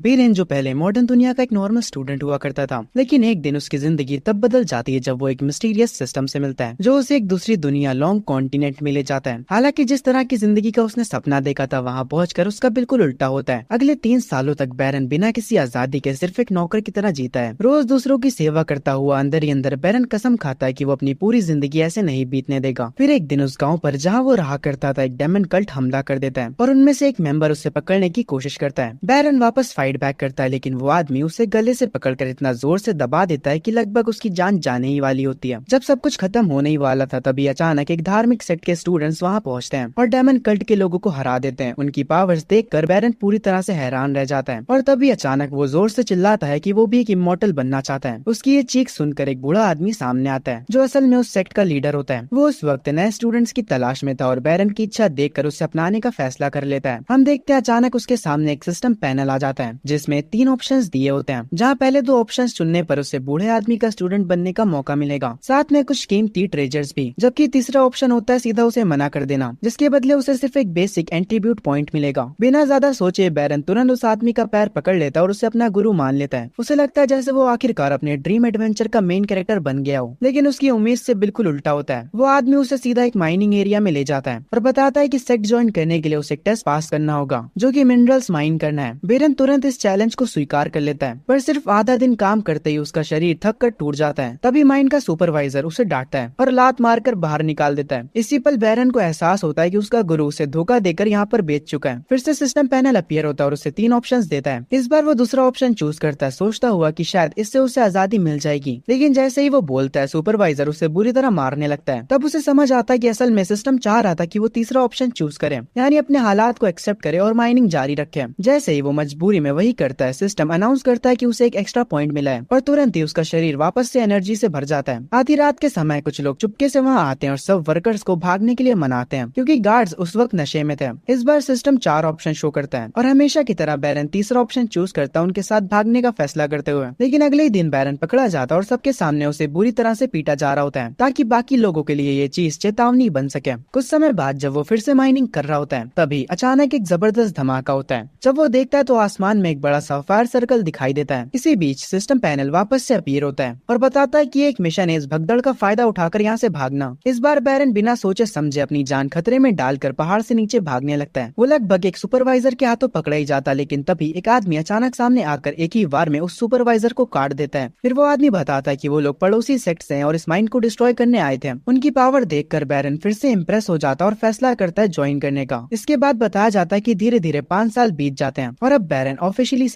बीरेन जो पहले मॉडर्न दुनिया का एक नॉर्मल स्टूडेंट हुआ करता था, लेकिन एक दिन उसकी जिंदगी तब बदल जाती है जब वो एक मिस्टीरियस सिस्टम से मिलता है जो उसे एक दूसरी दुनिया लॉन्ग कॉन्टिनेंट में ले जाता है। हालांकि जिस तरह की जिंदगी का उसने सपना देखा था वहाँ पहुंचकर उसका बिल्कुल उल्टा होता है। अगले 3 सालों तक बैरन बिना किसी आजादी के सिर्फ एक नौकर की तरह जीता है। रोज दूसरों की सेवा करता हुआ अंदर ही अंदर बैरन कसम खाता है कि वो अपनी पूरी जिंदगी ऐसे नहीं बीतने देगा। फिर एक दिन उस गाँव पर जहाँ वो रहा करता था एक डेमन कल्ट हमला कर देता है और उनमें से एक मेंबर उसे पकड़ने की कोशिश करता है। बैरन वापस फाइट बैक करता है, लेकिन वो आदमी उसे गले से पकड़कर इतना जोर से दबा देता है कि लगभग उसकी जान जाने ही वाली होती है। जब सब कुछ खत्म होने ही वाला था तभी अचानक एक धार्मिक सेक्ट के स्टूडेंट्स वहां पहुंचते हैं और डेमन कल्ट के लोगों को हरा देते हैं। उनकी पावर्स देखकर बैरन पूरी तरह से हैरान रह जाता है और तभी अचानक वो जोर से चिल्लाता है कि वो भी एक इमॉर्टल बनना चाहता है। उसकी ये चीख सुनकर एक बूढ़ा आदमी सामने आता है जो असल में उस सेक्ट का लीडर होता है। वो उस वक्त नए स्टूडेंट्स की तलाश में था और बैरन की इच्छा देखकर उसे अपनाने का फैसला कर लेता है। हम देखते हैं अचानक उसके सामने एक सिस्टम पैनल आ जाता है जिसमें 3 ऑप्शंस दिए होते हैं, जहाँ पहले 2 ऑप्शंस चुनने पर उसे बूढ़े आदमी का स्टूडेंट बनने का मौका मिलेगा, साथ में कुछ कीमती ट्रेजर्स भी। जबकि तीसरा ऑप्शन होता है सीधा उसे मना कर देना, जिसके बदले उसे सिर्फ एक बेसिक एंट्रीब्यूट पॉइंट मिलेगा। बिना ज्यादा सोचे बैरन तुरंत उस आदमी का पैर पकड़ लेता है और उसे अपना गुरु मान लेता है। उसे लगता है जैसे वो आखिरकार अपने ड्रीम एडवेंचर का मेन कैरेक्टर बन गया हो, लेकिन उसकी उम्मीद से बिल्कुल उल्टा होता है। वो आदमी उसे सीधा एक माइनिंग एरिया में ले जाता है और बताता है कि सेक्ट ज्वाइन करने के लिए उसे एक टेस्ट पास करना होगा जो कि मिनरल्स माइन करना है। बैरन तुरंत इस चैलेंज को स्वीकार कर लेता है, पर सिर्फ आधा दिन काम करते ही उसका शरीर थक कर टूट जाता है। तभी माइन का सुपरवाइजर उसे डांटता है और लात मारकर बाहर निकाल देता है। इसी पल बैरन को एहसास होता है कि उसका गुरु उसे धोखा देकर यहाँ पर बेच चुका है। फिर से सिस्टम पैनल अपीयर होता है और उसे 3 ऑप्शंस देता है। इस बार वो दूसरा ऑप्शन चूज करता है, सोचता हुआ कि शायद इससे उसे आजादी मिल जाएगी, लेकिन जैसे ही वो बोलता है सुपरवाइजर उसे बुरी तरह मारने लगता है। तब उसे समझ आता है कि असल में सिस्टम चाह रहा था कि वो तीसरा ऑप्शन चूज करे, यानी अपने हालात को एक्सेप्ट करे और माइनिंग जारी रखे। जैसे ही वो मजबूरी में वही करता है, सिस्टम अनाउंस करता है कि उसे एक एक्स्ट्रा पॉइंट मिला है और तुरंत ही उसका शरीर वापस से एनर्जी से भर जाता है। आधी रात के समय कुछ लोग चुपके से वहां आते हैं और सब वर्कर्स को भागने के लिए मनाते हैं क्योंकि गार्ड्स उस वक्त नशे में थे। इस बार सिस्टम 4 ऑप्शन शो करता है और हमेशा की तरह बैरन तीसरा ऑप्शन चूज करता है उनके साथ भागने का फैसला करते हुए। लेकिन अगले ही दिन बैरन पकड़ा जाता है और सबके सामने उसे बुरी तरह से पीटा जा रहा होता है ताकि बाकी लोगों के लिए ये चीज चेतावनी बन सके। कुछ समय बाद जब वो फिर से माइनिंग कर रहा होता है तभी अचानक एक जबरदस्त धमाका होता है। जब वो देखता है तो आसमान में एक बड़ा सा फायर सर्कल दिखाई देता है। इसी बीच सिस्टम पैनल वापस से अपीयर होता है और बताता है कि एक मिशन है इस भगदड़ का फायदा उठाकर यहाँ से भागना। इस बार बैरन बिना सोचे समझे अपनी जान खतरे में डालकर पहाड़ से नीचे भागने लगता है। वो लगभग एक सुपरवाइजर के हाथों पकड़ा ही जाता, लेकिन तभी एक आदमी अचानक सामने आकर एक ही बार में उस सुपरवाइजर को काट देता है। फिर वो आदमी बताता है कि वो लोग पड़ोसी सेक्ट से हैं और इस माइन को डिस्ट्रॉय करने आए थे। उनकी पावर देखकर बैरन फिर से इम्प्रेस हो जाता है और फैसला करता है ज्वाइन करने का। इसके बाद बताया जाता है कि धीरे धीरे 5 साल बीत जाते हैं और अब बैरन ऑफिशियली